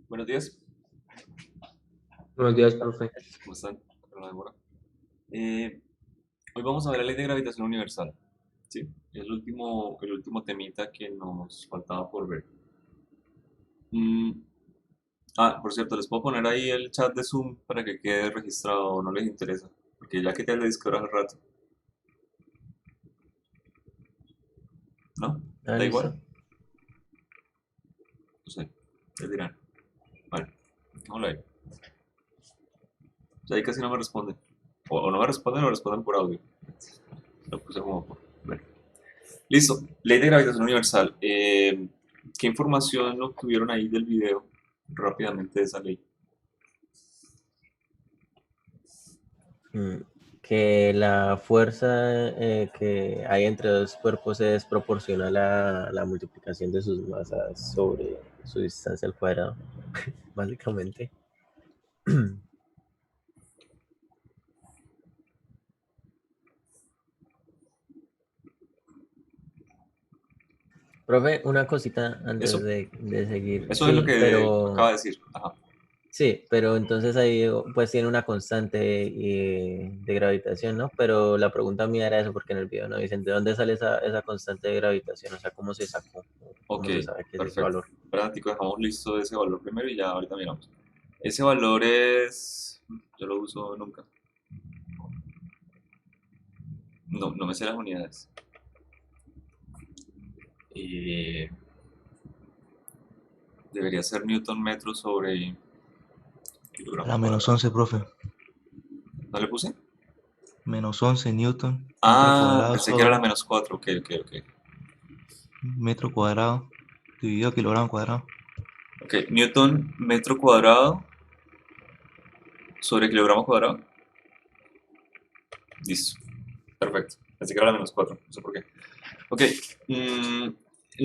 Buenos días, Buenos días, profe. ¿cómo están? Perdón la demora. Eh, Hoy vamos a ver la ley de gravitación universal, ¿sí? Es el último temita que nos faltaba por ver. Mm, por cierto, les puedo poner ahí el chat de Zoom para que quede registrado o no les interesa, porque ya quité el disco hace rato, ¿no? Ah, Da igual, listo. no sé, les dirán. Vale, démoslo ahí. Ya ahí casi no me responden. O no me responden o responden por audio. Lo puse como por... Bueno. Listo, ley de gravitación universal. ¿Qué información obtuvieron ahí del video rápidamente de esa ley? Mm, Que la fuerza que hay entre dos cuerpos es proporcional a la multiplicación de sus masas sobre su distancia al cuadrado, básicamente. Profe, una cosita antes Eso, de seguir. eso es lo que acaba de decir. Ajá. Sí, pero entonces ahí pues tiene una constante de gravitación, ¿no? Pero la pregunta mía era eso, porque en el video no dicen de dónde sale esa constante de gravitación, o sea, cómo se sacó, Ok, cómo se sabe que es ese perfecto. valor. Espera, Tico, dejamos listo ese valor primero y ya ahorita miramos. Ese valor es... Yo lo uso nunca. No, no me sé las unidades. Eh, Debería ser Newton metro sobre kilogramo La menos cuadrado. 11, profe. ¿No le puse? -11 Newton, metro Ah, cuadrado pensé que era la sobre -4. Ok, ok, ok. metro cuadrado dividido kilogramo cuadrado. Ok, Newton metro cuadrado sobre kilogramo cuadrado. Listo. Perfecto. Pensé que era la -4. No sé por qué. Ok. mm,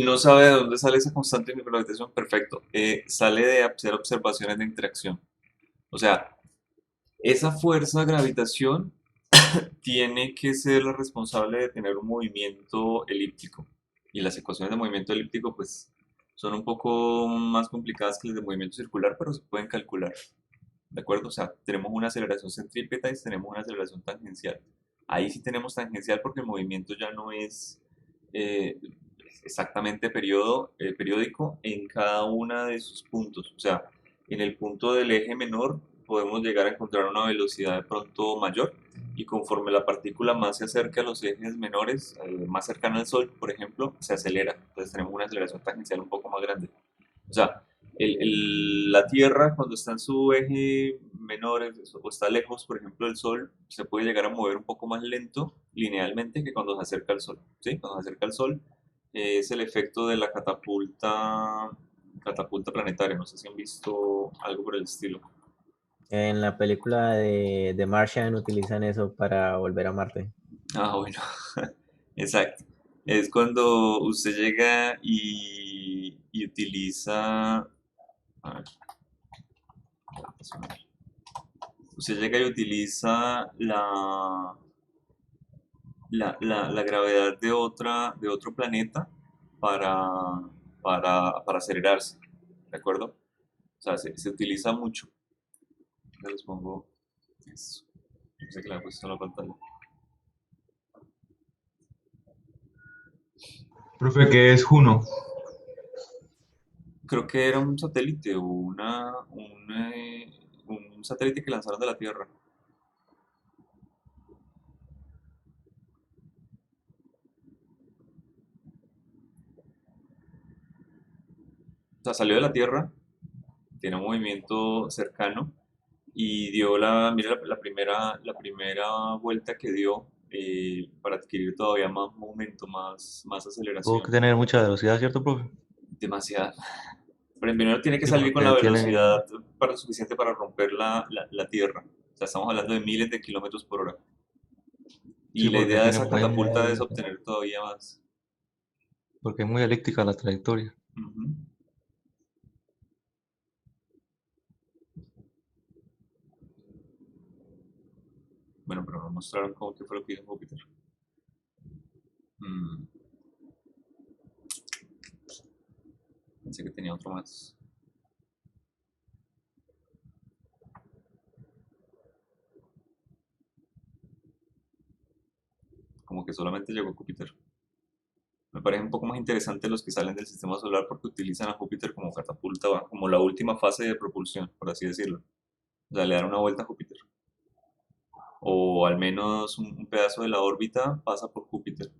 no sabe de dónde sale esa constante de microgravitación. Perfecto. Sale de hacer observaciones de interacción. O sea, esa fuerza de gravitación tiene que ser la responsable de tener un movimiento elíptico. Y las ecuaciones de movimiento elíptico, pues, son un poco más complicadas que las de movimiento circular, pero se pueden calcular. ¿De acuerdo? O sea, tenemos una aceleración centrípeta y tenemos una aceleración tangencial. Ahí sí tenemos tangencial porque el movimiento ya no es eh, exactamente periódico en cada uno de sus puntos. O sea, en el punto del eje menor podemos llegar a encontrar una velocidad de pronto mayor y conforme la partícula más se acerca a los ejes menores, más cercana al Sol, por ejemplo, se acelera. Entonces tenemos una aceleración tangencial un poco más grande. O sea, la Tierra cuando está en su eje menor o está lejos, por ejemplo, del Sol, se puede llegar a mover un poco más lento linealmente que cuando se acerca al Sol. ¿Sí? Cuando se acerca al Sol es el efecto de la catapulta planetaria. No sé si han visto algo por el estilo. En la película de Martian utilizan eso para volver a Marte. Ah, bueno, exacto. Es cuando usted llega y utiliza... A ver, usted llega y utiliza la gravedad de otro planeta para, para acelerarse, ¿de acuerdo? O sea, se utiliza mucho. Ya les pongo eso. No sé que le he puesto en la pantalla. Profe, ¿qué es Juno? Creo que era un satélite o un satélite que lanzaron de la Tierra. O sea, salió de la Tierra, tiene un movimiento cercano y dio mira, la primera vuelta que dio para adquirir todavía más momento, más Tuvo que aceleración. tener mucha velocidad, ¿cierto, profe? Demasiado. Pero primero tiene que Sí, salir con la porque tiene... velocidad suficiente para romper la Tierra. O sea, estamos hablando de miles de kilómetros por hora. Y Sí, la porque idea de tiene esa es catapulta es muy... obtener todavía más. porque es muy elíptica la trayectoria. Ujú. Bueno, pero nos mostraron cómo que fue lo que hizo Júpiter. Mm, Pensé que tenía otro más. como que solamente llegó a Júpiter. Me parece un poco más interesante los que salen del sistema solar porque utilizan a Júpiter como catapulta, como la última fase de propulsión, por así decirlo. O sea, le dan una vuelta a Júpiter. O al menos un pedazo de la órbita pasa por Júpiter.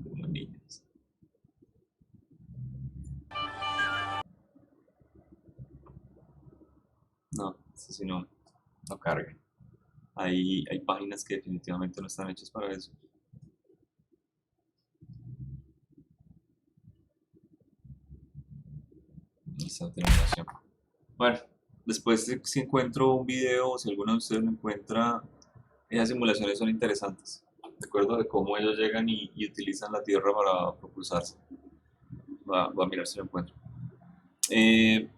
Como niños. No, eso sí no carga. Hay páginas que definitivamente no están hechas para eso. Esa terminación. Bueno, después si encuentro un video o si alguno de ustedes lo encuentra, esas simulaciones son interesantes. De acuerdo de cómo ellos llegan y utilizan la Tierra para propulsarse. Va a mirar si lo encuentro. Eh,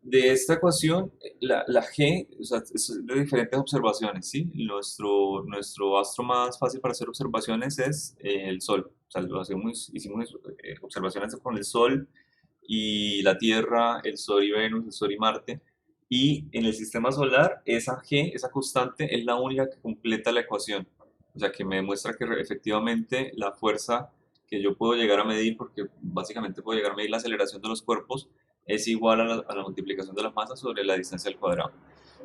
de esta ecuación, la G, o sea, es de diferentes observaciones, ¿sí? Nuestro astro más fácil para hacer observaciones es el Sol. O sea, hicimos observaciones con el Sol y la Tierra, el Sol y Venus, el Sol y Marte. Y en el sistema solar, esa G, esa constante, es la única que completa la ecuación. O sea, que me demuestra que efectivamente la fuerza que yo puedo llegar a medir, porque básicamente puedo llegar a medir la aceleración de los cuerpos, es igual a la multiplicación de la masa sobre la distancia al cuadrado.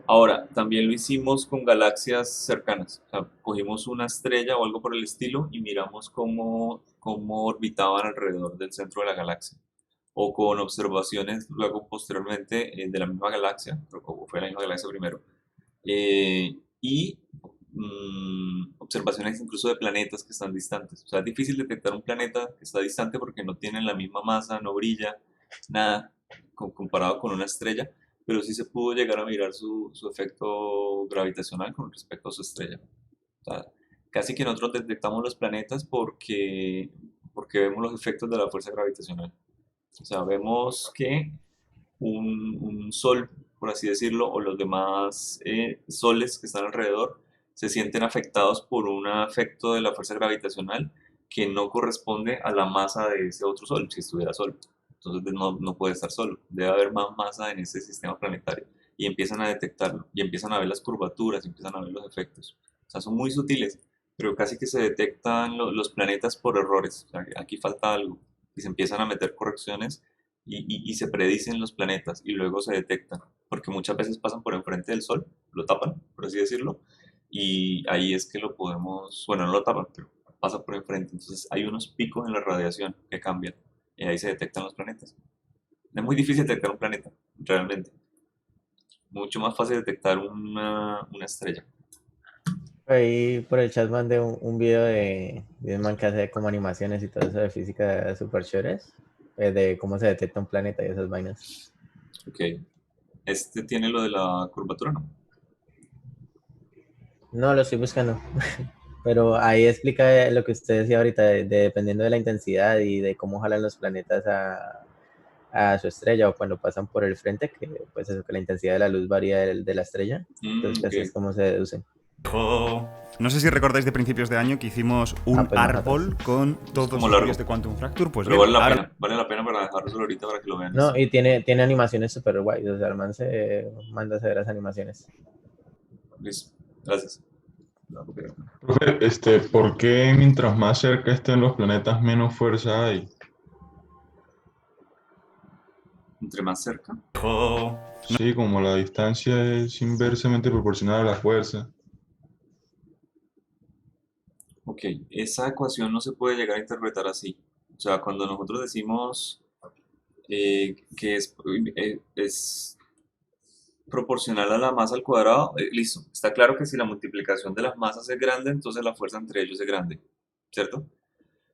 Ahora, también lo hicimos con galaxias cercanas. O sea, cogimos una estrella o algo por el estilo y miramos cómo orbitaban alrededor del centro de la galaxia. O con observaciones luego posteriormente de la misma galaxia, o fue la misma galaxia primero, y observaciones incluso de planetas que están distantes. O sea, es difícil detectar un planeta que está distante porque no tiene la misma masa, no brilla, nada comparado con una estrella, pero sí se pudo llegar a mirar su efecto gravitacional con respecto a su estrella. O sea, casi que nosotros detectamos los planetas porque vemos los efectos de la fuerza gravitacional. O sea, vemos que un sol, por así decirlo, o los demás soles que están alrededor, se sienten afectados por un efecto de la fuerza gravitacional que no corresponde a la masa de ese otro sol, si estuviera solo. Entonces no puede estar solo, debe haber más masa en ese sistema planetario. Y empiezan a detectarlo, y empiezan a ver las curvaturas, y empiezan a ver los efectos. O sea, son muy sutiles, pero casi que se detectan los planetas por errores. O sea, aquí falta algo, y se empiezan a meter correcciones y se predicen los planetas y luego se detectan, porque muchas veces pasan por enfrente del Sol, lo tapan, por así decirlo, y ahí es que lo podemos, bueno, no lo tapan, pero pasa por enfrente, entonces hay unos picos en la radiación que cambian y ahí se detectan los planetas. Es muy difícil detectar un planeta, realmente. Mucho más fácil detectar una estrella. Ahí por el chat mandé un video de un man que hace como animaciones y todo eso de física super chéveres, de cómo se detecta un planeta y esas vainas. Ok. Este tiene lo de la curvatura, ¿no? No, lo estoy buscando. Pero ahí explica lo que usted decía ahorita, dependiendo de la intensidad y de cómo jalan los planetas a su estrella o cuando pasan por el frente, que pues eso, que la intensidad de la luz varía de la estrella. Entonces que Ok. así es como se deducen. No sé si recordáis de principios de año que hicimos un pues nosotros. árbol con todos como los largo. vídeos de Quantum Fracture. Pues Pero bien, vale la pena para dejarlo ahorita para que lo vean. No, y tiene animaciones super guays, o sea, el man se manda a hacer las animaciones. Listo. Gracias. Profe, ¿por qué mientras más cerca estén los planetas menos fuerza hay? Entre más cerca. Sí, como la distancia es inversamente proporcional a la fuerza. Ok, esa ecuación no se puede llegar a interpretar así. O sea, cuando nosotros decimos que es proporcional a la masa al cuadrado, listo. Está claro que si la multiplicación de las masas es grande, entonces la fuerza entre ellos es grande, ¿cierto?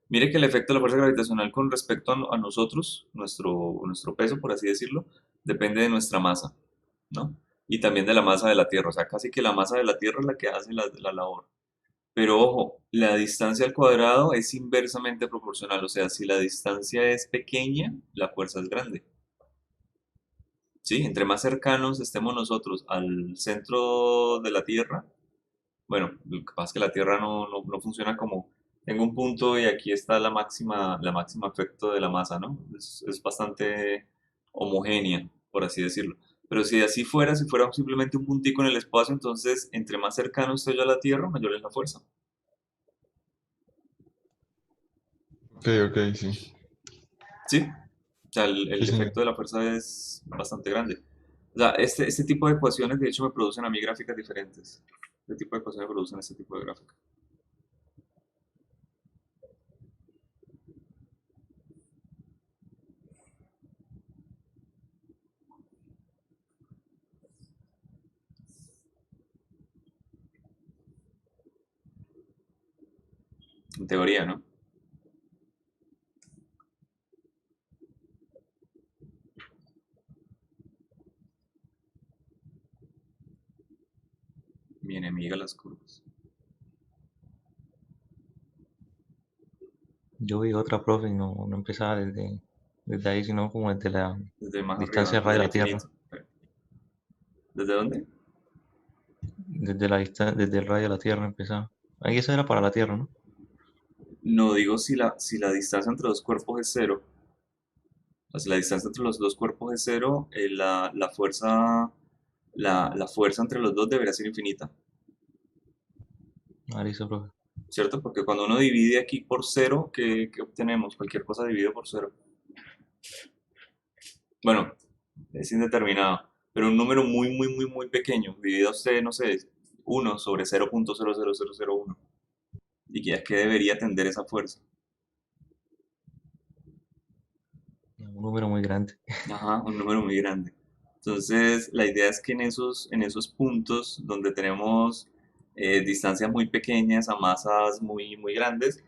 Mire que el efecto de la fuerza gravitacional con respecto a nosotros, nuestro peso, por así decirlo, depende de nuestra masa, ¿no? Y también de la masa de la Tierra. O sea, casi que la masa de la Tierra es la que hace la labor. Pero ojo, la distancia al cuadrado es inversamente proporcional, o sea, si la distancia es pequeña, la fuerza es grande. ¿Sí? Entre más cercanos estemos nosotros al centro de la Tierra, bueno, lo que pasa es que la Tierra no funciona como, tengo un punto y aquí está la máxima efecto de la masa, ¿no? Es bastante homogénea, por así decirlo. Pero si así fuera, si fuera simplemente un puntico en el espacio, entonces entre más cercano esté yo a la Tierra, mayor es la fuerza. Ok, ok, sí. ¿Sí? O sea, el Sí, señor. efecto de la fuerza es bastante grande. O sea, este tipo de ecuaciones, de hecho, me producen a mí gráficas diferentes. Este tipo de ecuaciones producen este tipo de gráficas. En teoría, ¿no? Mi enemiga las curvas. Yo vi otra, profe, y no empezaba desde ahí, sino como desde la Desde más distancia arriba, del desde radio el de la Tierra. infinito. ¿Desde dónde? Desde el radio de la Tierra empezaba. Ahí eso era para la Tierra, ¿no? No digo si la distancia entre dos cuerpos es cero. O sea, si la distancia entre los dos cuerpos es cero, la fuerza entre los dos debería ser infinita. Ahí dice, profe. ¿Cierto? Porque cuando uno divide aquí por cero, ¿qué obtenemos? Cualquier cosa dividido por cero. Bueno, es indeterminado, pero un número muy, muy, muy, muy pequeño, divida usted, no sé, 1 sobre 0.00001. Y que es que debería tender esa fuerza. Un número muy grande. Ajá, un número muy grande. Entonces, la idea es que en esos puntos donde tenemos distancias muy pequeñas a masas muy, muy grandes,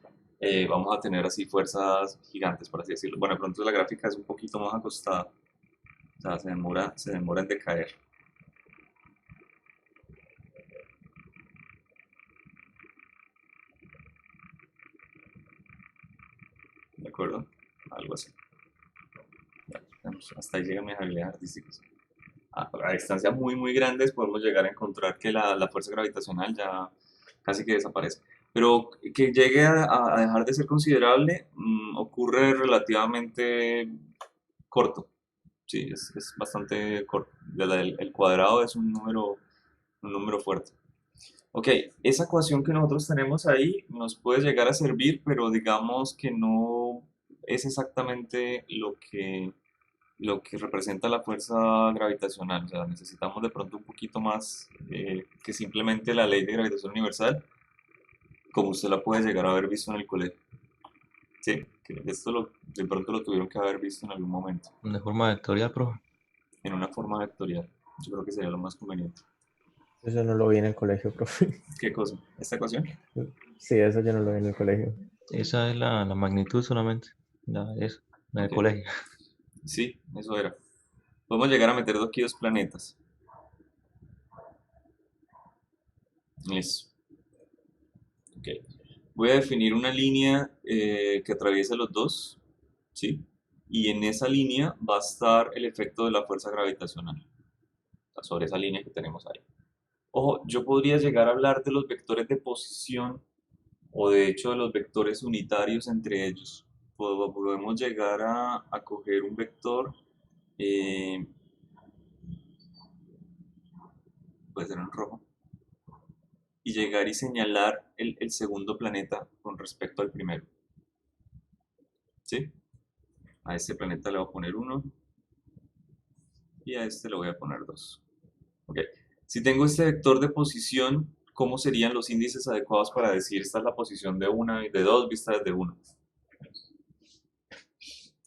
vamos a tener así fuerzas gigantes, por así decirlo. Bueno, de pronto la gráfica es un poquito más acostada, o sea, se demora en decaer. ¿De acuerdo? Algo así. Hasta ahí llegan mis habilidades artísticas. A distancias muy, muy grandes podemos llegar a encontrar que la fuerza gravitacional ya casi que desaparece. Pero que llegue a dejar de ser considerable ocurre relativamente corto. Sí, es bastante corto. El cuadrado es un número fuerte. Ok, esa ecuación que nosotros tenemos ahí nos puede llegar a servir, pero digamos que no es exactamente lo que representa la fuerza gravitacional. O sea, necesitamos de pronto un poquito más que simplemente la ley de gravitación universal, como usted la puede llegar a haber visto en el colegio. Sí, que de pronto lo tuvieron que haber visto en algún momento, De forma vectorial, profe. en una forma vectorial. Yo creo que sería lo más conveniente. Eso no lo vi en el colegio, profe. ¿Qué cosa? ¿Esta ecuación? Sí, eso yo no lo vi en el colegio. Esa es la magnitud solamente. La del Ok. colegio. Sí, eso era. Podemos llegar a meter aquí dos planetas. Listo. Ok. Voy a definir una línea que atraviese los dos, ¿sí? Y en esa línea va a estar el efecto de la fuerza gravitacional, o sea, sobre esa línea que tenemos ahí. Ojo, yo podría llegar a hablar de los vectores de posición o de hecho de los vectores unitarios entre ellos. Podemos llegar a coger un vector, eh, puede ser en rojo, y llegar y señalar el segundo planeta con respecto al primero, ¿sí? A este planeta le voy a poner 1 y a este le voy a poner 2. Ok. Si tengo este vector de posición, ¿cómo serían los índices adecuados para decir esta es la posición de una y de dos vista desde 1?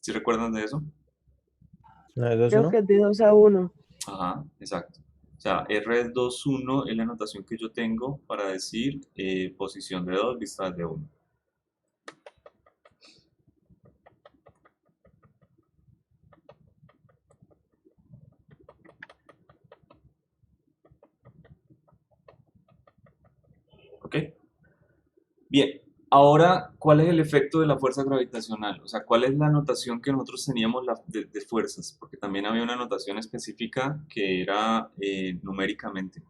¿Sí recuerdan de eso? ¿No es dos Creo uno? que es de 2 a 1. Ajá, exacto. O sea, R21 es la notación que yo tengo para decir posición de 2 vista desde 1. ¿Ok? Bien, ahora, ¿cuál es el efecto de la fuerza gravitacional? O sea, ¿cuál es la notación que nosotros teníamos de fuerzas? Porque también había una notación específica que era numéricamente.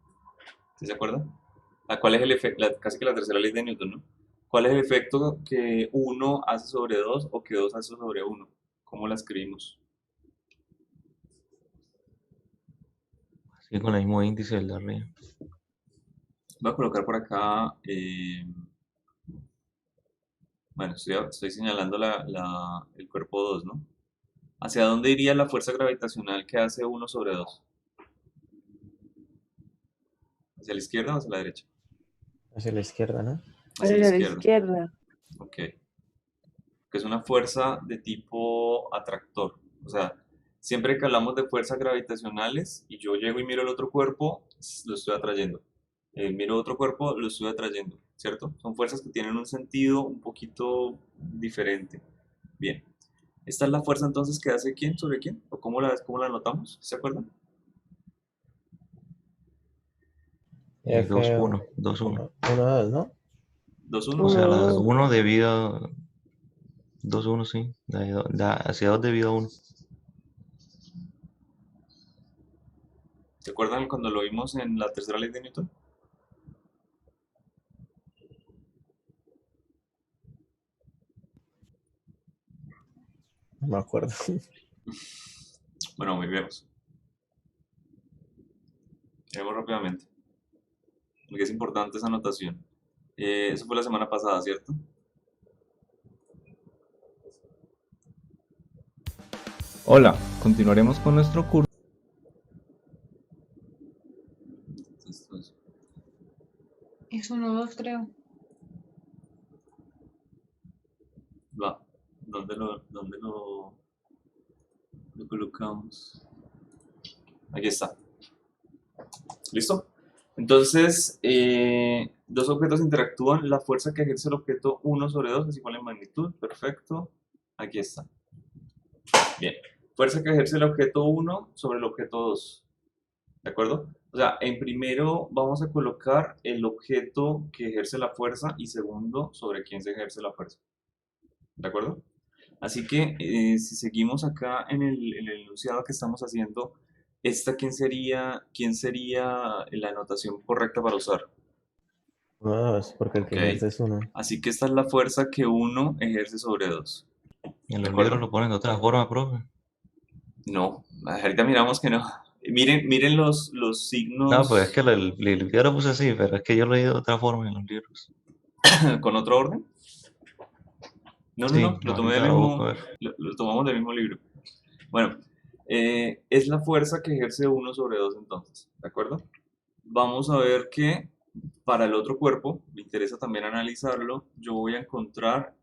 ¿Sí se acuerdan? ¿Cuál es el efecto? Casi que la tercera ley de Newton, ¿no? ¿Cuál es el efecto que uno hace sobre 2 o que 2 hace sobre 1? ¿Cómo la escribimos? Sí, con el mismo índice del de arriba. Voy a colocar por acá, bueno, estoy señalando el cuerpo 2, ¿no? ¿Hacia dónde iría la fuerza gravitacional que hace 1/2? ¿Hacia la izquierda o hacia la derecha? Hacia la izquierda, ¿no? Hacia la Hacia la izquierda. izquierda. Ok. Que es una fuerza de tipo atractor. O sea, siempre que hablamos de fuerzas gravitacionales y yo llego y miro el otro cuerpo, lo estoy atrayendo. Miro otro cuerpo, lo estoy atrayendo, ¿cierto? Son fuerzas que tienen un sentido un poquito diferente. Bien. ¿Esta es la fuerza entonces que hace quién sobre quién? ¿O cómo la notamos? ¿Se acuerdan? F 2-1, 2-1. 1, 2, ¿no? 2-1. O sea, la 1, 2. 1 debido 2-1, sí. Hacia 2 debido a 1. ¿Se acuerdan cuando lo vimos en la tercera ley de Newton? No me acuerdo. Bueno, miremos. Miremos rápidamente. Porque es importante esa anotación. Eso fue la semana pasada, ¿cierto? Hola, continuaremos con nuestro curso. Esto es- Es 1-2, creo. Va. ¿Dónde lo colocamos? Aquí está. ¿Listo? Entonces, dos objetos interactúan. La fuerza que ejerce el objeto 1/2 es igual en magnitud. Perfecto. Aquí está. Bien. Fuerza que ejerce el objeto 1 sobre el objeto 2. ¿De acuerdo? O sea, en primero vamos a colocar el objeto que ejerce la fuerza y segundo sobre quién se ejerce la fuerza. ¿De acuerdo? Así que si seguimos acá en el enunciado que estamos haciendo, ¿quién sería la anotación correcta para usar? 1, 2, porque el que Ok. ejerce es 1. Así que esta es la fuerza que 1 ejerce sobre 2. En ¿De los acuerdo? libros lo ponen de otra forma, profe. No, ahorita miramos que no. Miren los No, signos pues es que yo lo puse así, pero es que yo lo he leído de otra forma en los libros. con otro orden. No, Sí, lo tomé ahorita del lo busco a mismo, ver. lo tomamos del mismo libro. Bueno, es la fuerza que ejerce 1/2 entonces, ¿de acuerdo? Vamos a ver que para el otro cuerpo, me interesa también analizarlo, yo voy a encontrar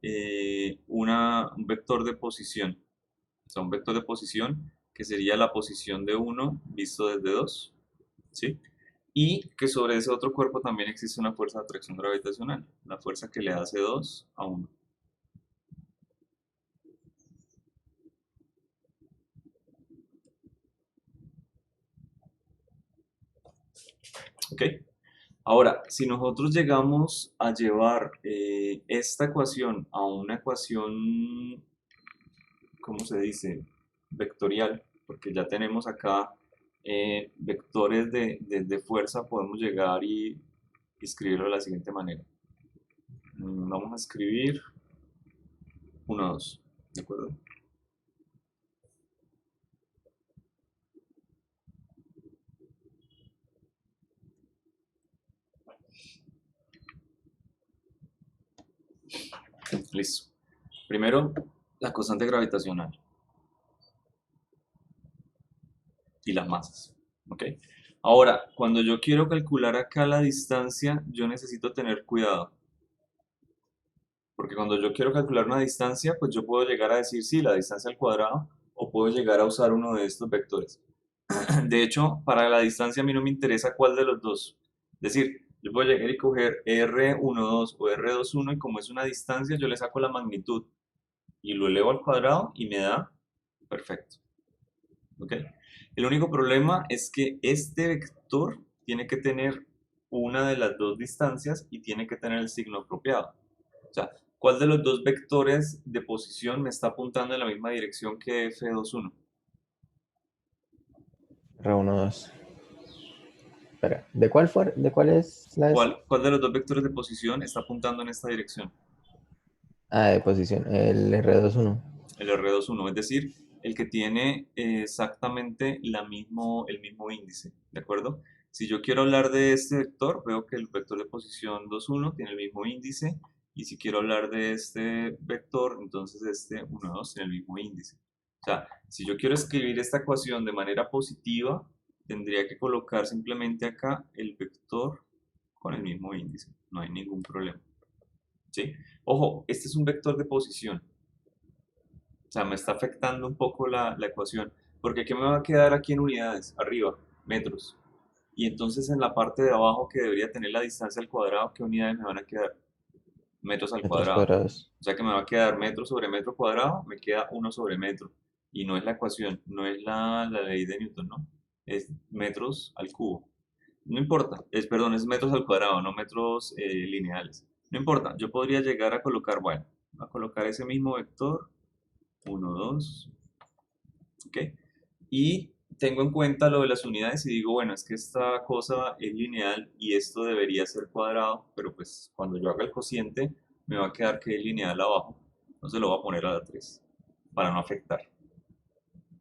un vector de posición. O sea, un vector de posición que sería la posición de 1 visto desde 2, ¿sí? Y que sobre ese otro cuerpo también existe una fuerza de atracción gravitacional, la fuerza que le hace 2 a 1. ¿Ok? Ahora, si nosotros llegamos a llevar esta ecuación a una ecuación, ¿cómo se dice? Vectorial, porque ya tenemos acá vectores de fuerza, podemos llegar y escribirlo de la siguiente manera. Vamos a escribir 1, 2, ¿de acuerdo? Listo. Primero, la constante gravitacional y las masas. ¿Ok? Ahora, cuando yo quiero calcular acá la distancia, yo necesito tener cuidado. Porque cuando yo quiero calcular una distancia, pues yo puedo llegar a decir, sí, la distancia al cuadrado, o puedo llegar a usar uno de estos vectores. De hecho, para la distancia a mí no me interesa cuál de los dos. Es decir, yo puedo llegar y coger R12 o R21 y como es una distancia, yo le saco la magnitud y lo elevo al cuadrado y me da perfecto. ¿Ok? El único problema es que este vector tiene que tener una de las dos distancias y tiene que tener el signo apropiado. O sea, ¿cuál de los dos vectores de posición me está apuntando en la misma dirección que F21? R1, 2. Espera, ¿de cuál es la S? ¿Cuál de los dos vectores de posición está apuntando en esta dirección? Ah, de posición, el R2, 1. El R21, es decir, el que tiene exactamente el mismo índice, ¿de acuerdo? Si yo quiero hablar de este vector, veo que el vector de posición 2, 1 tiene el mismo índice, y si quiero hablar de este vector, entonces este 1, 2 tiene el mismo índice. O sea, si yo quiero escribir esta ecuación de manera positiva, tendría que colocar simplemente acá el vector con el mismo índice, no hay ningún problema. ¿Sí? Ojo, este es un vector de posición. O sea, me está afectando un poco la ecuación. Porque ¿qué me va a quedar aquí en unidades? Arriba, metros. Y entonces en la parte de abajo que debería tener la distancia al cuadrado, ¿qué unidades me van a quedar? Metros al Metros cuadrado. cuadrados. O sea que me va a quedar metro sobre metro cuadrado, me queda 1 sobre metro. Y no es la ecuación, no es la ley de Newton, ¿no? Es metros al cubo. No importa, perdón, es metros al cuadrado, no metros lineales. No importa, yo podría llegar a colocar, bueno, a colocar ese mismo vector, 1, 2, ¿ok? Y tengo en cuenta lo de las unidades y digo, bueno, es que esta cosa es lineal y esto debería ser cuadrado, pero pues cuando yo haga el cociente me va a quedar que es lineal abajo. Entonces lo voy a poner a la 3 para no afectar.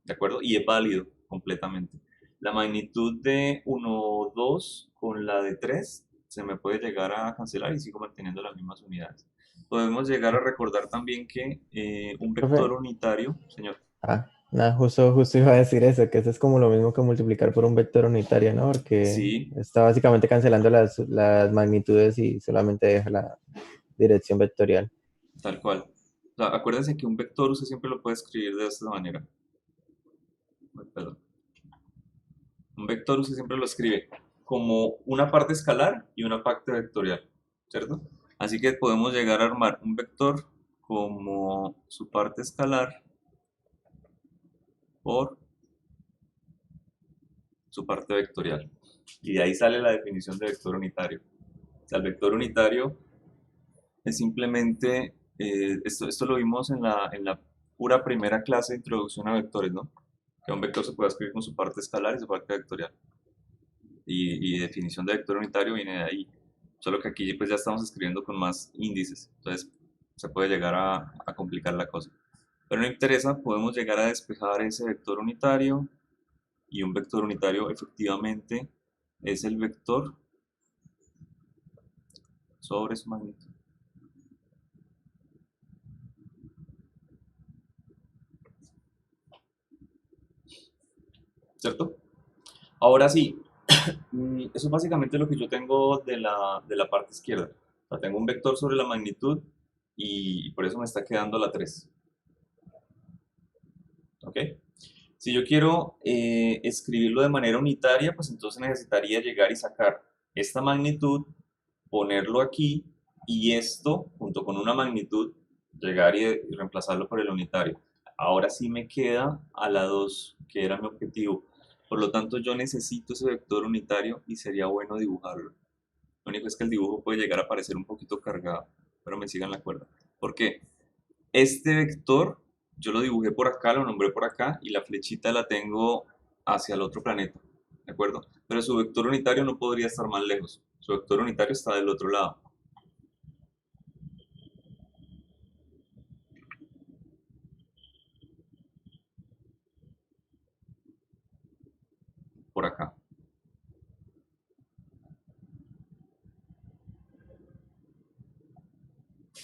¿De acuerdo? Y es válido completamente. La magnitud de 1, 2 con la de 3 se me puede llegar a cancelar y sigo manteniendo las mismas unidades. Podemos llegar a recordar también que un vector Profe, unitario, señor, nada, justo iba a decir eso, que eso es como lo mismo que multiplicar por un vector unitario, ¿no? Porque sí, está básicamente cancelando las magnitudes y solamente deja la dirección vectorial. tal cual. O sea, acuérdense que un vector usted siempre lo puede escribir de esta manera. Ay, perdón. Un vector usted siempre lo escribe como una parte escalar y una parte vectorial, ¿cierto? Así que podemos llegar a armar un vector como su parte escalar por su parte vectorial. Y de ahí sale la definición de vector unitario. O sea, el vector unitario es simplemente, esto lo vimos en la pura primera clase de introducción a vectores, ¿no? Que un vector se puede escribir con su parte escalar y su parte vectorial. Y definición de vector unitario viene de ahí. Solo que aquí pues ya estamos escribiendo con más índices. Entonces se puede llegar a complicar la cosa. Pero no interesa, podemos llegar a despejar ese vector unitario. Y un vector unitario efectivamente es el vector sobre su magnitud. ¿Cierto? Ahora sí, eso es básicamente lo que yo tengo de la parte izquierda. O sea, tengo un vector sobre la magnitud y por eso me está quedando la 3. ¿Ok? Si yo quiero escribirlo de manera unitaria, pues entonces necesitaría llegar y sacar esta magnitud, ponerlo aquí y esto, junto con una magnitud, llegar y reemplazarlo por el unitario. Ahora sí me queda a la 2, que era mi objetivo. Por lo tanto, yo necesito ese vector unitario y sería bueno dibujarlo. Lo único es que el dibujo puede llegar a parecer un poquito cargado, pero me sigan la cuerda. ¿Por qué? Este vector yo lo dibujé por acá, lo nombré por acá y la flechita la tengo hacia el otro planeta, ¿de acuerdo? Pero su vector unitario no podría estar más lejos. Su vector unitario está del otro lado. Por acá.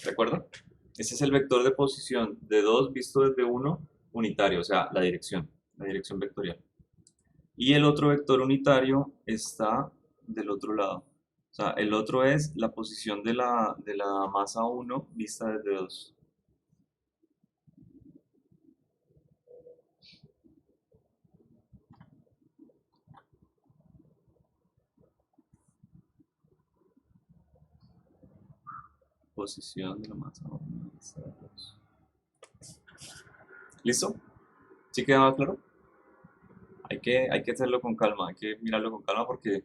¿De acuerdo? Ese es el vector de posición de 2 visto desde 1 unitario, o sea, la dirección vectorial. Y el otro vector unitario está del otro lado. O sea, el otro es la posición de la masa 1 vista desde 2. Posición de la masa 1 vista desde 2. ¿Listo? ¿Sí queda claro? Hay que hacerlo con calma, hay que mirarlo con calma porque,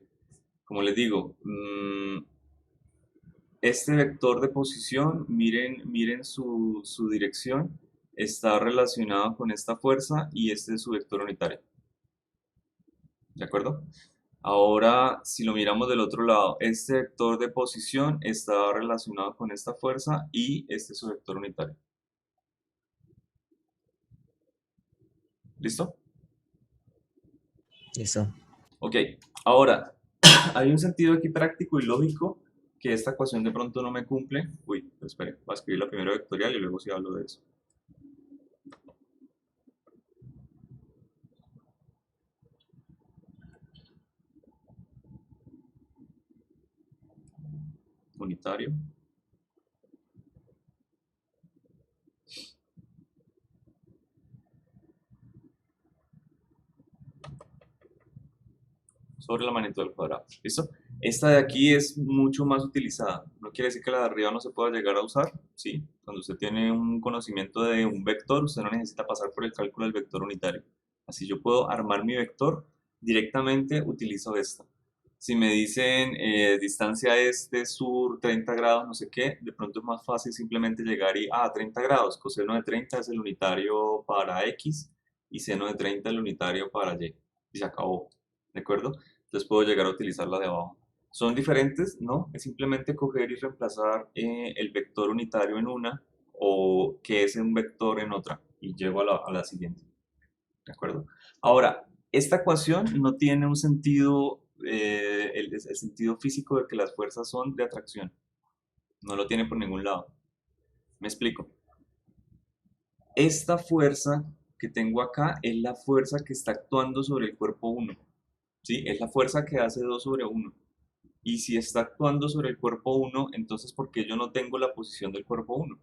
como les digo, este vector de posición, miren su dirección, está relacionado con esta fuerza y este es su vector unitario. ¿De acuerdo? Ahora, si lo miramos del otro lado, este vector de posición está relacionado con esta fuerza y este es su vector unitario. ¿Listo? Listo. Ok, ahora, hay un sentido aquí práctico y lógico que esta ecuación de pronto no me cumple. Uy, espere, voy a escribir la primera vectorial y luego sí hablo de eso. Unitario. Sobre la magnitud del cuadrado. ¿Listo? Esta de aquí es mucho más utilizada. No quiere decir que la de arriba no se pueda llegar a usar. Sí, cuando usted tiene un conocimiento de un vector, usted no necesita pasar por el cálculo del vector unitario. Así yo puedo armar mi vector, directamente utilizo esta. Si me dicen distancia este, sur, 30 grados, no sé qué, de pronto es más fácil simplemente llegar y, 30 grados, coseno de 30 es el unitario para X y seno de 30 el unitario para Y. Y se acabó, ¿de acuerdo? Entonces puedo llegar a utilizar la de abajo. ¿Son diferentes? No, es simplemente coger y reemplazar el vector unitario en una o que es un vector en otra y llego a la siguiente. ¿De acuerdo? Ahora, esta ecuación no tiene un sentido, el sentido físico de que las fuerzas son de atracción. No lo tiene por ningún lado. Me explico. Esta fuerza que tengo acá es la fuerza que está actuando sobre el cuerpo 1. ¿Sí? Es la fuerza que hace 2 sobre 1. Y si está actuando sobre el cuerpo 1, entonces ¿por qué yo no tengo la posición del cuerpo 1?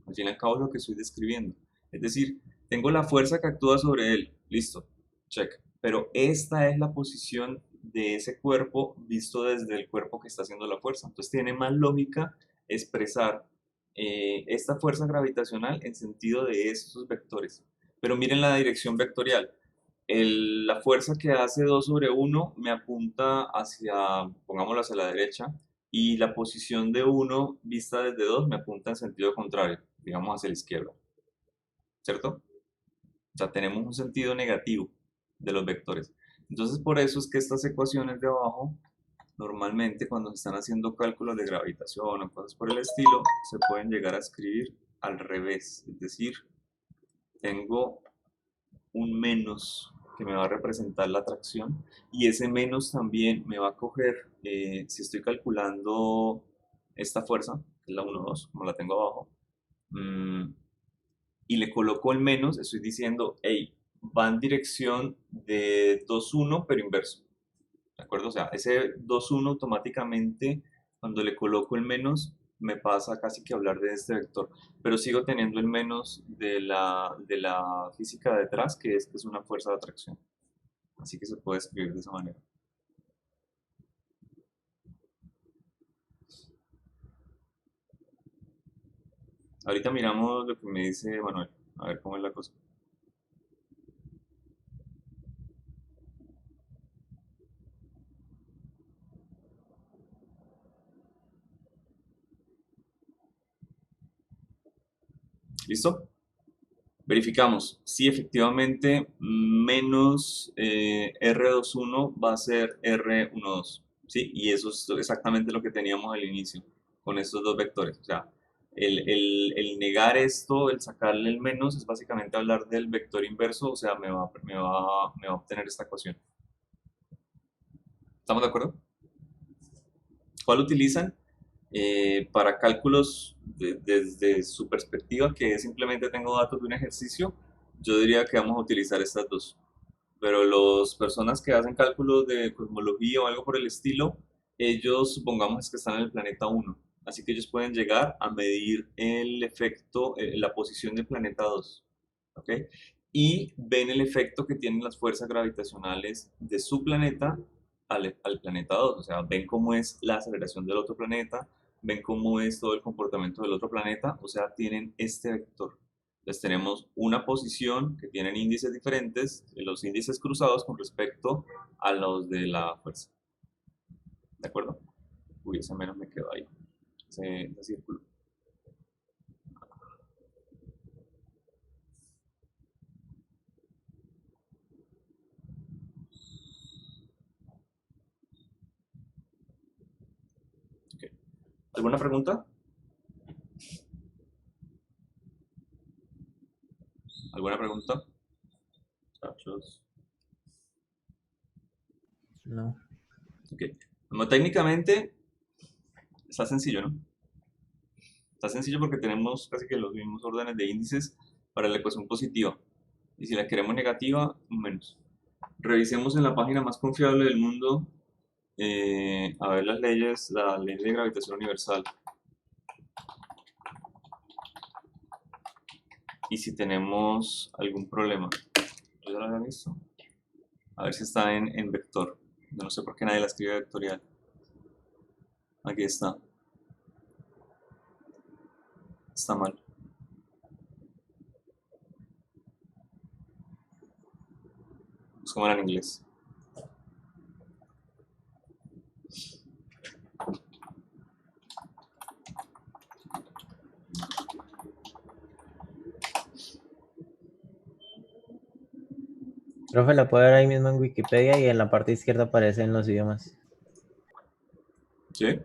Al fin y al cabo es lo que estoy describiendo. Es decir, tengo la fuerza que actúa sobre él. Listo, check. Pero esta es la posición de ese cuerpo visto desde el cuerpo que está haciendo la fuerza. Entonces tiene más lógica expresar esta fuerza gravitacional en sentido de estos vectores. Pero miren la dirección vectorial. La fuerza que hace 2 sobre 1 me apunta hacia, pongámoslo hacia la derecha, y la posición de 1 vista desde 2 me apunta en sentido contrario, digamos hacia la izquierda, ¿cierto? O sea, tenemos un sentido negativo de los vectores. Entonces, por eso es que estas ecuaciones de abajo, normalmente cuando se están haciendo cálculos de gravitación o cosas por el estilo, se pueden llegar a escribir al revés. Es decir, tengo un menos que me va a representar la atracción y ese menos también me va a coger, si estoy calculando esta fuerza, que es la 1, 2, como la tengo abajo, y le coloco el menos, estoy diciendo, hey, va en dirección de 2, 1, pero inverso. ¿De acuerdo? O sea, ese 2, 1 automáticamente, cuando le coloco el menos, me pasa casi que hablar de este vector, pero sigo teniendo el menos de la física detrás, que es una fuerza de atracción. Así que se puede escribir de esa manera. Ahorita miramos lo que me dice Manuel, a ver cómo es la cosa. ¿Listo? Verificamos si efectivamente menos R21 va a ser R12, ¿sí? Y eso es exactamente lo que teníamos al inicio con estos dos vectores. O sea, el negar esto, el sacarle el menos, es básicamente hablar del vector inverso, o sea, me va a obtener esta ecuación. ¿Estamos de acuerdo? ¿Cuál utilizan? Para cálculos desde su perspectiva, que simplemente tengo datos de un ejercicio, yo diría que vamos a utilizar estas dos. Pero las personas que hacen cálculos de cosmología o algo por el estilo, ellos supongamos que están en el planeta 1. Así que ellos pueden llegar a medir el efecto, la posición del planeta 2. ¿Ok? Y ven el efecto que tienen las fuerzas gravitacionales de su planeta al planeta 2. O sea, ven cómo es la aceleración del otro planeta, ven cómo es todo el comportamiento del otro planeta. O sea, tienen este vector. Entonces tenemos una posición que tienen índices diferentes, los índices cruzados con respecto a los de la fuerza. ¿De acuerdo? Uy, ese menos me quedó ahí, ese círculo. Okay. ¿Alguna pregunta? ¿Alguna pregunta? muchachos. No. Ok. Como técnicamente está sencillo, ¿no? Está sencillo porque tenemos casi que los mismos órdenes de índices para la ecuación positiva. Y si la queremos negativa, un menos. Revisemos en la página más confiable del mundo, a ver las leyes, la ley de gravitación universal. Y si tenemos algún problema. Yo ya lo había visto. A ver si está en vector. Yo no sé por qué nadie la escribe vectorial. Aquí está. Está mal. Es como era en inglés. Profe, la puede ver ahí mismo en Wikipedia y en la parte izquierda aparecen los idiomas. ¿Sí?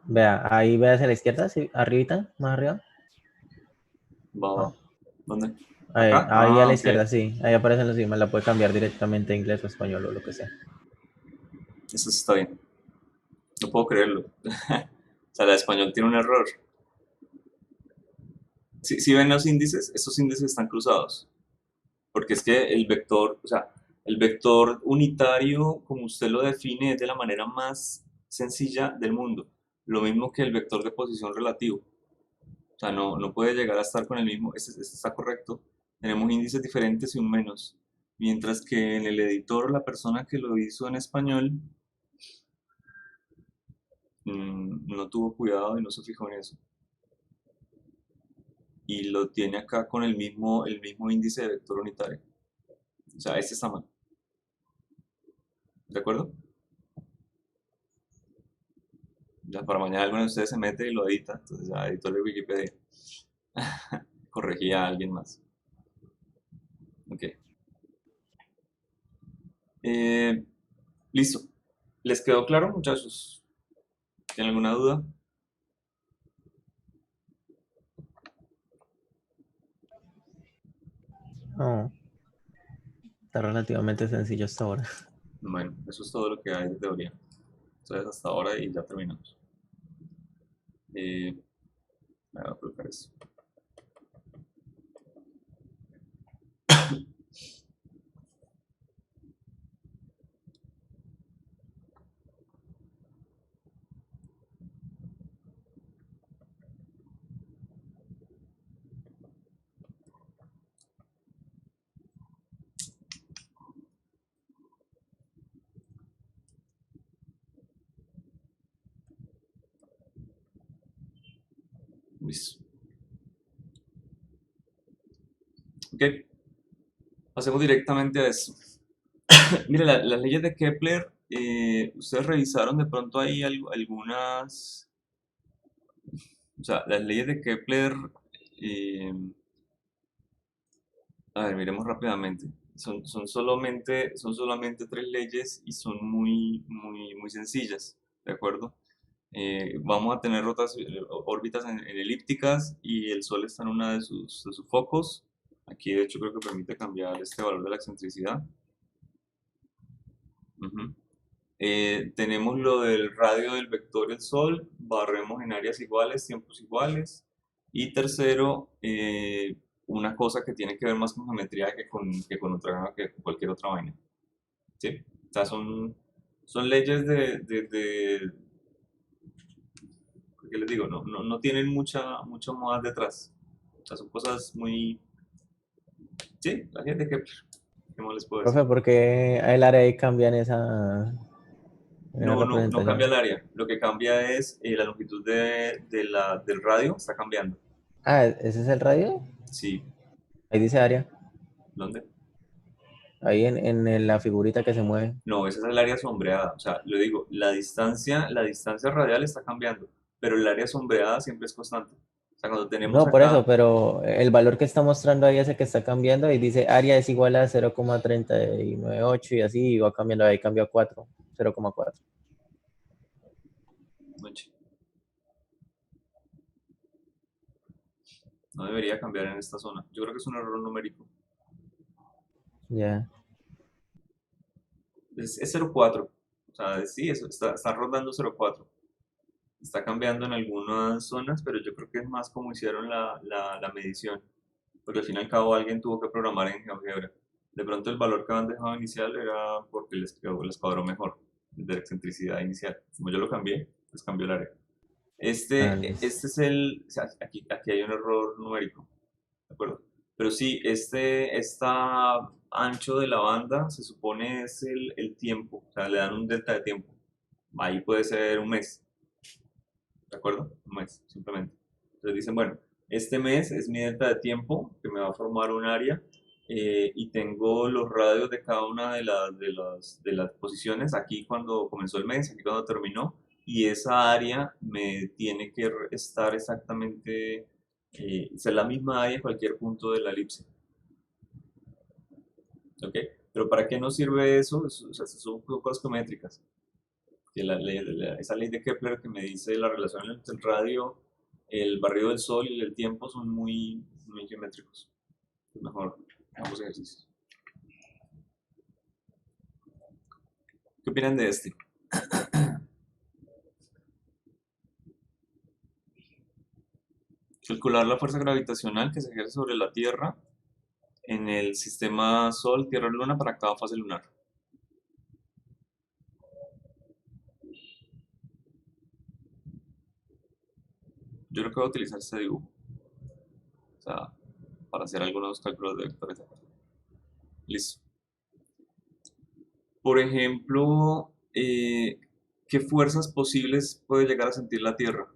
Vea, ahí ve hacia la izquierda, sí, arribita, más arriba. Va, va. No. ¿Dónde? Ahí, ¿Acá? ahí a la Ok. izquierda, sí. Ahí aparecen los idiomas. La puede cambiar directamente a inglés o español o lo que sea. Eso está bien. No puedo creerlo. O sea, la de español tiene un error. Si ven los índices, estos índices están cruzados. Porque es que el vector, o sea, el vector unitario, como usted lo define, es de la manera más sencilla del mundo. Lo mismo que el vector de posición relativo. O sea, no puede llegar a estar con el mismo, este está correcto. Tenemos índices diferentes y un menos. Mientras que en el editor, la persona que lo hizo en español no tuvo cuidado y no se fijó en eso. Y lo tiene acá con el mismo índice de vector unitario. O sea, este está mal. ¿De acuerdo? Ya para mañana alguno de ustedes se mete y lo edita. Entonces ya, editor de Wikipedia. Corregía a alguien más. Ok. Listo. ¿Les quedó claro, muchachos? ¿Tienen alguna duda? No, está relativamente sencillo hasta ahora. Bueno, eso es todo lo que hay de teoría. Entonces hasta ahora y ya terminamos. Voy a colocar eso. Listo. Ok. Pasemos directamente a eso. Mire, las leyes de Kepler, ustedes revisaron de pronto ahí algunas, o sea, las leyes de Kepler, eh, a ver, miremos rápidamente. Son solamente tres leyes y son muy, muy, muy sencillas, ¿de acuerdo? Vamos a tener órbitas en elípticas y el Sol está en una de sus focos. Aquí, de hecho, creo que permite cambiar este valor de la excentricidad. Ujú. Tenemos lo del radio del vector del Sol, barremos en áreas iguales, tiempos iguales. Y tercero, una cosa que tiene que ver más con geometría que con cualquier otra vaina. ¿Sí? O sea, son leyes ¿qué les digo? No tienen mucho más detrás. O sea, son cosas muy... Sí, la gente que... ¿Qué más les puedo decir? Profe, ¿por qué el área ahí cambia en esa No cambia el representación? área. Lo que cambia es la longitud del radio está cambiando. Ah, ¿ese es el radio? Sí. Ahí dice área. ¿Dónde? Ahí en la figurita que se mueve. No, esa es el área sombreada. O sea, le digo, la distancia radial está cambiando, pero el área sombreada siempre es constante. O sea, cuando tenemos No, por eso, acá, pero el valor que está mostrando ahí es el que está cambiando y dice área es igual a 0,398 y así y va cambiando, ahí cambia a 4, 0,4. manche, no debería cambiar en esta zona. Yo creo que es un error numérico. Ya. Es 0,4. O sea, sí, eso está rondando 0,4. Está cambiando en algunas zonas, pero yo creo que es más como hicieron la medición. Porque al fin y al cabo alguien tuvo que programar en GeoGebra. De pronto el valor que habían dejado inicial era porque les cuadró mejor, de la excentricidad inicial. Como yo lo cambié, pues cambió el área. Ah, Este es el, o sea, aquí hay un error numérico, ¿de acuerdo? Pero sí, esta ancho de la banda se supone es el tiempo, o sea, le dan un delta de tiempo. Ahí puede ser un mes, ¿de acuerdo? Un mes, simplemente. Entonces dicen, bueno, este mes es mi delta de tiempo que me va a formar un área y tengo los radios de cada una de las posiciones, aquí cuando comenzó el mes, aquí cuando terminó, y esa área me tiene que estar exactamente, ser la misma área en cualquier punto de la elipse. ¿Ok? Pero ¿para qué nos sirve eso? O sea, son cosas geométricas. Que esa ley de Kepler que me dice la relación entre el radio, el barrido del sol y el tiempo son muy, muy geométricos. Mejor hagamos ejercicios. ¿Qué opinan de este? Calcular la fuerza gravitacional que se ejerce sobre la Tierra en el sistema Sol, Tierra, Luna para cada fase lunar. Yo creo que voy a utilizar este dibujo, o sea, para hacer algunos cálculos de vectores. Listo. Por ejemplo, ¿qué fuerzas posibles puede llegar a sentir la Tierra?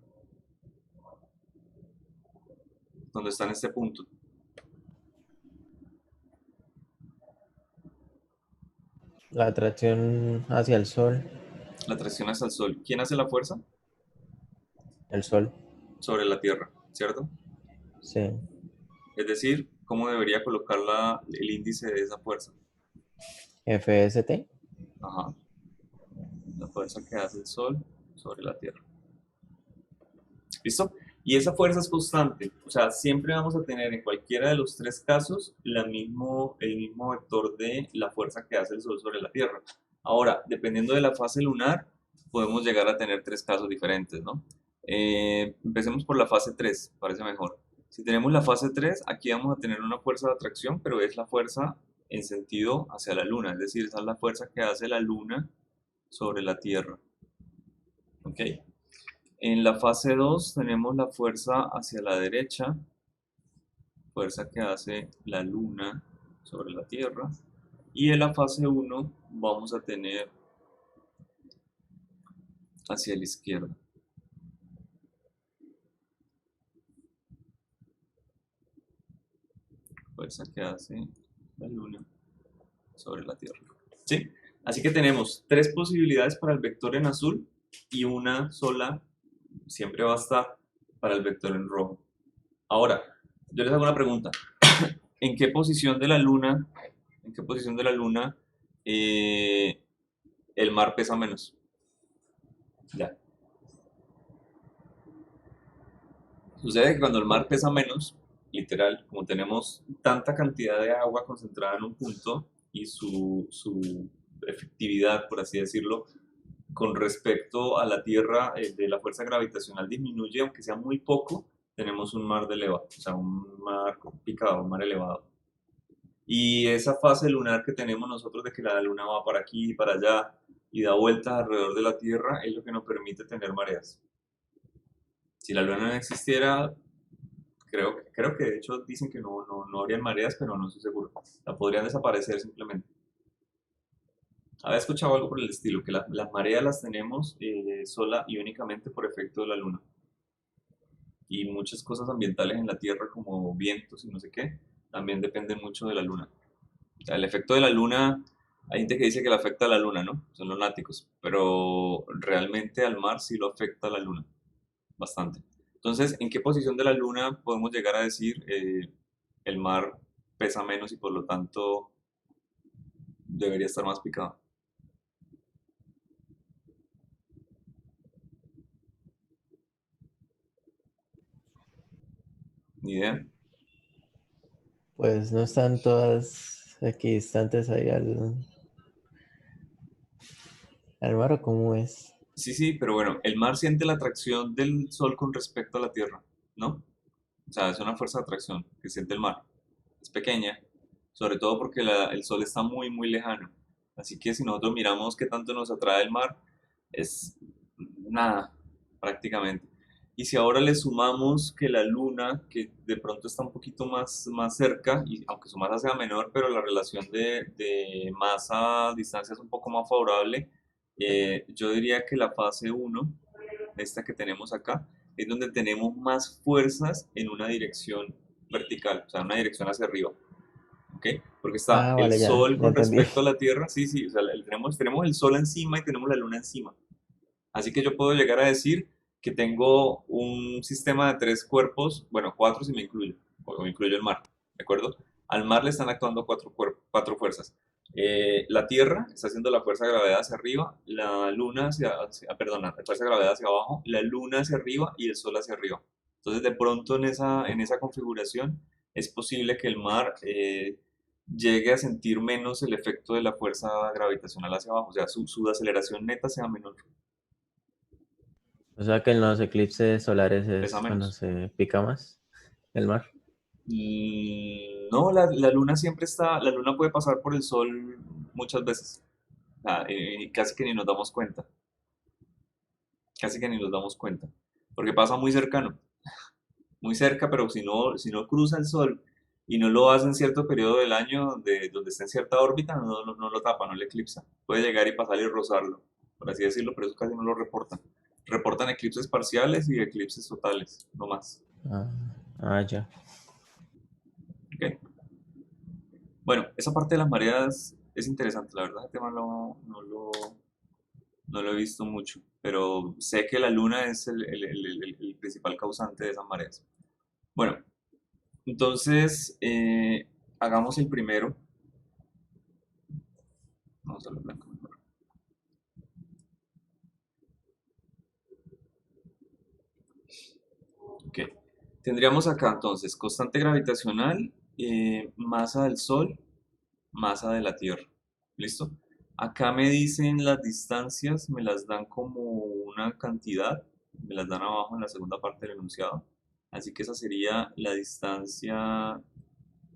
Donde está en este punto. la atracción hacia el sol. La atracción hacia el Sol. ¿Quién hace la fuerza? El sol. Sobre la Tierra, ¿cierto? Sí. Es decir, ¿cómo debería colocar el índice de esa fuerza? FST. Ajá. La fuerza que hace el Sol sobre la Tierra. ¿Listo? Y esa fuerza es constante. O sea, siempre vamos a tener en cualquiera de los tres casos el mismo vector de la fuerza que hace el Sol sobre la Tierra. Ahora, dependiendo de la fase lunar, podemos llegar a tener tres casos diferentes, ¿no? Empecemos por la fase 3, parece mejor. Si tenemos la fase 3, aquí vamos a tener una fuerza de atracción, pero es la fuerza en sentido hacia la Luna, es decir, esa es la fuerza que hace la Luna sobre la Tierra. ¿Ok? En la fase 2 tenemos la fuerza hacia la derecha, fuerza que hace la Luna sobre la Tierra. Y en la fase 1 vamos a tener hacia la izquierda. Fuerza que hace la Luna sobre la Tierra. ¿Sí? Así que tenemos tres posibilidades para el vector en azul y una sola siempre va a estar para el vector en rojo. Ahora, yo les hago una pregunta. ¿En qué posición de la Luna, eh, el mar pesa menos? Ya. Sucede que cuando el mar pesa menos, literal, como tenemos tanta cantidad de agua concentrada en un punto y su efectividad, por así decirlo, con respecto a la Tierra, de la fuerza gravitacional disminuye, aunque sea muy poco, tenemos un mar de elevado, o sea, un mar picado, un mar elevado. Y esa fase lunar que tenemos nosotros de que la luna va para aquí y para allá y da vueltas alrededor de la Tierra es lo que nos permite tener mareas. Si la luna no existiera, creo que de hecho dicen que no habrían mareas, pero no estoy seguro. La podrían desaparecer simplemente. Había escuchado algo por el estilo, que las mareas las tenemos sola y únicamente por efecto de la luna. Y muchas cosas ambientales en la Tierra, como vientos y no sé qué, también dependen mucho de la luna. O sea, el efecto de la luna, hay gente que dice que le afecta a la luna, ¿no? Son los náticos, pero realmente al mar sí lo afecta a la luna, bastante. Entonces, ¿en qué posición de la luna podemos llegar a decir el mar pesa menos y por lo tanto debería estar más picado? Ni idea. Pues no están todas equidistantes ahí al mar, ¿o cómo es? Sí, sí, pero bueno, el mar siente la atracción del Sol con respecto a la Tierra, ¿no? O sea, es una fuerza de atracción que siente el mar. Es pequeña, sobre todo porque el Sol está muy, muy lejano. Así que si nosotros miramos qué tanto nos atrae el mar, es nada, prácticamente. Y si ahora le sumamos que la Luna, que de pronto está un poquito más cerca, y aunque su masa sea menor, pero la relación de masa a distancia es un poco más favorable, yo diría que la fase uno, esta que tenemos acá, es donde tenemos más fuerzas en una dirección vertical, o sea, una dirección hacia arriba. ¿Ok? Porque está Ah, el vale, Sol ya con entendí. respecto a la Tierra, sí, sí, o sea, tenemos el Sol encima y tenemos la Luna encima. Así que yo puedo llegar a decir que tengo un sistema de 3 cuerpos, bueno, 4 si me incluyo, o me incluyo el mar, ¿de acuerdo? Al mar le están actuando 4 fuerzas. La Tierra está haciendo la fuerza de gravedad hacia arriba, la Luna perdón, la fuerza de gravedad hacia abajo, la Luna hacia arriba y el Sol hacia arriba. Entonces, de pronto en esa configuración es posible que el mar llegue a sentir menos el efecto de la fuerza gravitacional hacia abajo, o sea, su aceleración neta sea menor, O sea que en los eclipses solares pesa es cuando menos. se pica más el mar. No, la luna siempre está, la luna puede pasar por el sol muchas veces, y casi que ni nos damos cuenta, casi que ni nos damos cuenta, porque pasa muy cercano, muy cerca, pero si no cruza el sol y no lo hace en cierto periodo del año donde está en cierta órbita, no lo tapa, no le eclipsa, puede llegar y pasar y rozarlo, por así decirlo, pero eso casi no lo reportan. Reportan eclipses parciales y eclipses totales, no más. Ah, ya. ¿Ok? Bueno, esa parte de las mareas es interesante, la verdad, el tema no lo he visto mucho, pero sé que la luna es el principal causante de esas mareas. Bueno, entonces hagamos el primero. Vamos a lo blanco mejor. Ok, tendríamos acá entonces constante gravitacional, masa del Sol, masa de la Tierra. ¿Listo? Acá me dicen las distancias, me las dan como una cantidad, me las dan abajo en la segunda parte del enunciado. Así que esa sería la distancia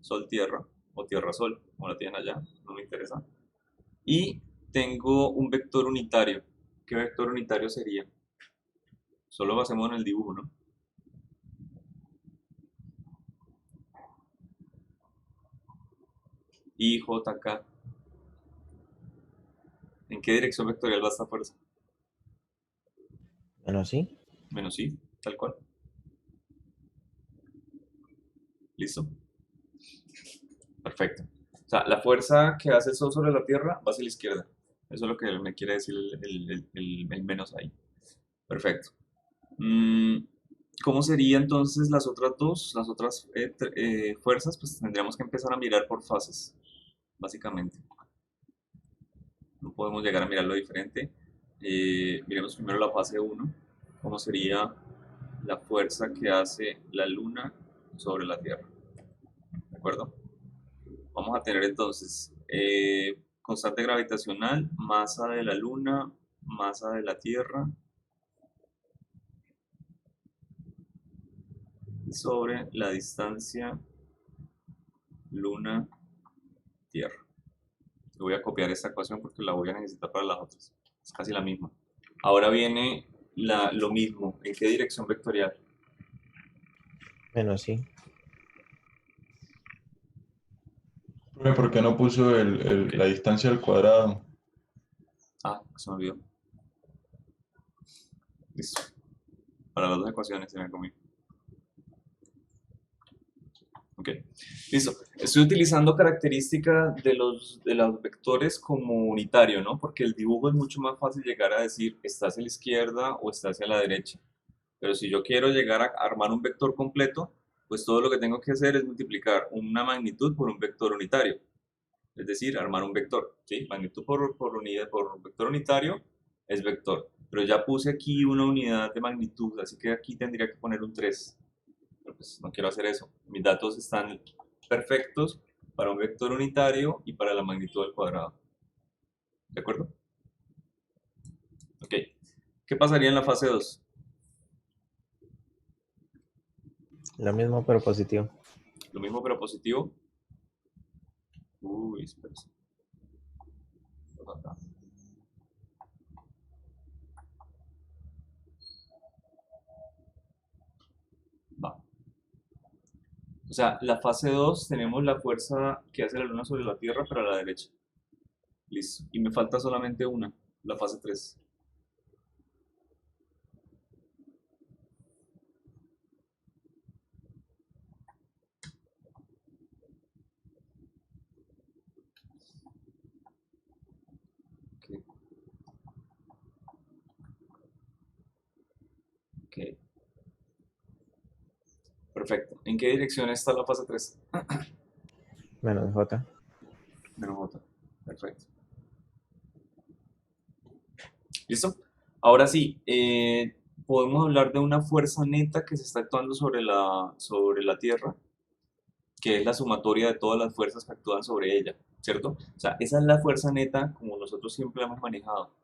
Sol-Tierra o Tierra-Sol, como la tienen allá, no me interesa. Y tengo un vector unitario. ¿Qué vector unitario sería? Solo lo hacemos en el dibujo, ¿no? I, J, K. ¿En qué dirección vectorial va esta fuerza? Bueno, sí. Menos I, tal cual. ¿Listo? Perfecto. O sea, la fuerza que hace el Sol sobre la Tierra va hacia la izquierda. Eso es lo que me quiere decir el menos ahí. Perfecto. ¿Cómo serían entonces las otras dos, las otras fuerzas? Pues tendríamos que empezar a mirar por fases, básicamente. No podemos llegar a mirarlo diferente. Miremos primero la fase 1. ¿Cómo sería la fuerza que hace la Luna sobre la Tierra? ¿De acuerdo? Vamos a tener entonces constante gravitacional, masa de la Luna, masa de la Tierra sobre la distancia Luna-Tierra. Voy a copiar esta ecuación porque la voy a necesitar para las otras. Es casi la misma. Ahora viene lo mismo. ¿En qué dirección vectorial? Menos sí. ¿Por qué no puso la distancia al cuadrado? Ah, se me olvidó. Listo. Para las dos ecuaciones se me comió. Ok, listo. Estoy utilizando características de los vectores como unitario, ¿no? Porque el dibujo es mucho más fácil llegar a decir está hacia la izquierda o está hacia la derecha. Pero si yo quiero llegar a armar un vector completo, pues todo lo que tengo que hacer es multiplicar una magnitud por un vector unitario. Es decir, armar un vector, ¿sí? Magnitud por unidad, por vector unitario es vector. Pero ya puse aquí una unidad de magnitud, así que aquí tendría que poner un 3. Pero pues no quiero hacer eso. Mis datos están perfectos para un vector unitario y para la magnitud al cuadrado. ¿De acuerdo? Ok. ¿Qué pasaría en la fase 2? Lo mismo pero positivo. Lo mismo pero positivo. Uy, espera. Acá. Va. O sea, la fase 2 tenemos la fuerza que hace la Luna sobre la Tierra, pero a la derecha. Listo. Y me falta solamente una, la fase 3. Ok. Ok. Perfecto. ¿En qué dirección está la fase 3? Menos J. Menos J. Perfecto. ¿Listo? Ahora sí, podemos hablar de una fuerza neta que se está actuando sobre la Tierra, que es la sumatoria de todas las fuerzas que actúan sobre ella, ¿cierto? O sea, esa es la fuerza neta como nosotros siempre hemos manejado.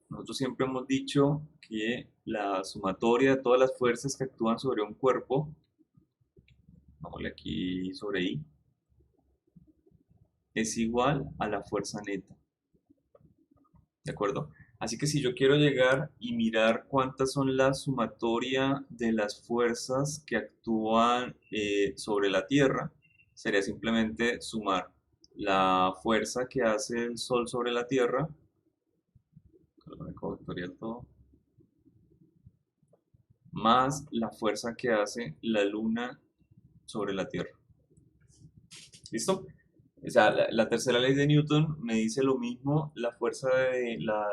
Nosotros siempre hemos dicho que la sumatoria de todas las fuerzas que actúan sobre un cuerpo, vámonos aquí sobre I, es igual a la fuerza neta. ¿De acuerdo? Así que si yo quiero llegar y mirar cuántas son la sumatoria de las fuerzas que actúan sobre la Tierra, sería simplemente sumar la fuerza que hace el Sol sobre la Tierra, vectorial todo, más la fuerza que hace la Luna sobre la Tierra. ¿Listo? O sea, la tercera ley de Newton me dice lo mismo. La fuerza de la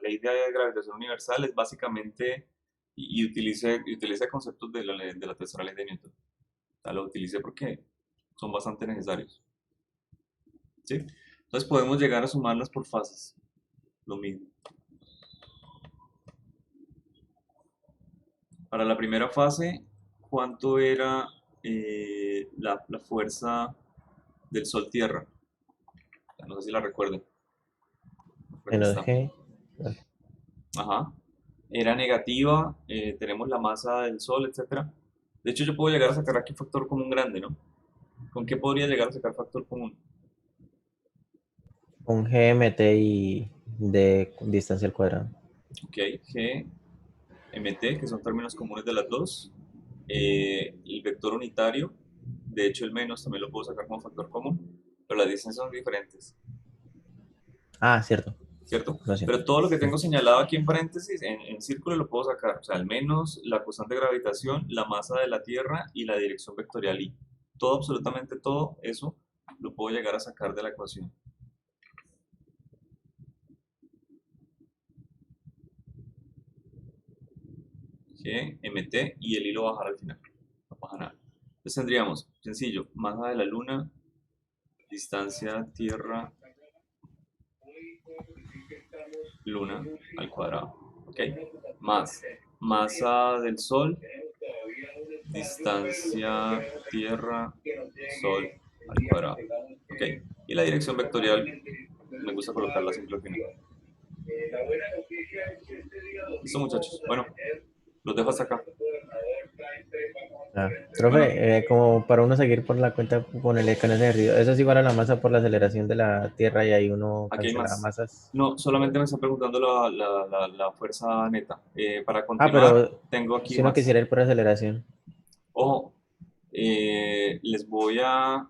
ley de gravitación universal es básicamente, y utiliza conceptos de la tercera ley de Newton. O sea, lo utilicé porque son bastante necesarios. ¿Sí? Entonces podemos llegar a sumarlas por fases. Lo mismo. Para la primera fase, ¿cuánto era la fuerza del Sol-Tierra? No sé si la recuerden. Por aquí Menos está. G. Ajá. Era negativa, tenemos la masa del Sol, etcétera. De hecho, yo puedo llegar a sacar aquí un factor común grande, ¿no? ¿Con qué podría llegar a sacar factor común? Un GMT y de distancia al cuadrado. Ok, G, MT, que son términos comunes de las dos. El vector unitario, de hecho el menos también lo puedo sacar como factor común, pero las distancias son diferentes, Ah, cierto. ¿cierto? Lo siento. Pero todo lo que tengo señalado aquí en paréntesis, en círculo lo puedo sacar, o sea, al menos la constante de gravitación, la masa de la Tierra y la dirección vectorial I. Todo, absolutamente todo eso lo puedo llegar a sacar de la ecuación. G, MT y el hilo bajar al final. No pasa nada. Entonces tendríamos, sencillo, masa de la Luna, distancia Tierra, Luna al cuadrado. ¿Ok? Más masa del Sol, distancia Tierra, Sol al cuadrado. ¿Ok? Y la dirección vectorial, me gusta colocarla siempre al final. Listo, muchachos. Bueno, los dejo hasta acá. Profe, como para uno seguir por la cuenta con el con ese ejercicio, eso es igual a la masa por la aceleración de la Tierra y ahí uno Aquí hay cancela más. masas. No, solamente me están preguntando la fuerza neta. Para Ah, continuar, pero tengo aquí si uno más. quisiera ir por aceleración. Ojo, les voy a...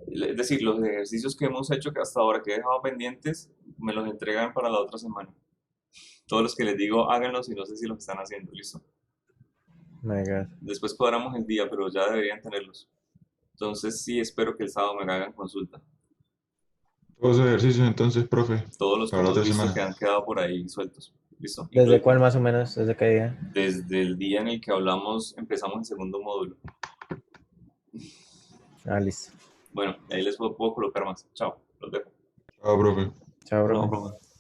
Es decir, los ejercicios que hemos hecho que hasta ahora que he dejado pendientes, me los entregan para la otra semana. Todos los que les digo, háganlos y no sé si los están haciendo, ¿listo? My God. Después cuadramos el día, pero ya deberían tenerlos. Entonces sí, espero que el sábado me hagan consulta. Todos los ejercicios entonces, profe, Todos los que para la hemos otra visto semana. que han quedado por ahí sueltos. ¿Listo? ¿Desde cuál más o menos? ¿Desde qué día? Desde el día en el que hablamos, empezamos el segundo módulo. Ah, listo. Bueno, ahí les puedo colocar más. Chao, los dejo. Chao, profe. Chao, No, profe. profe.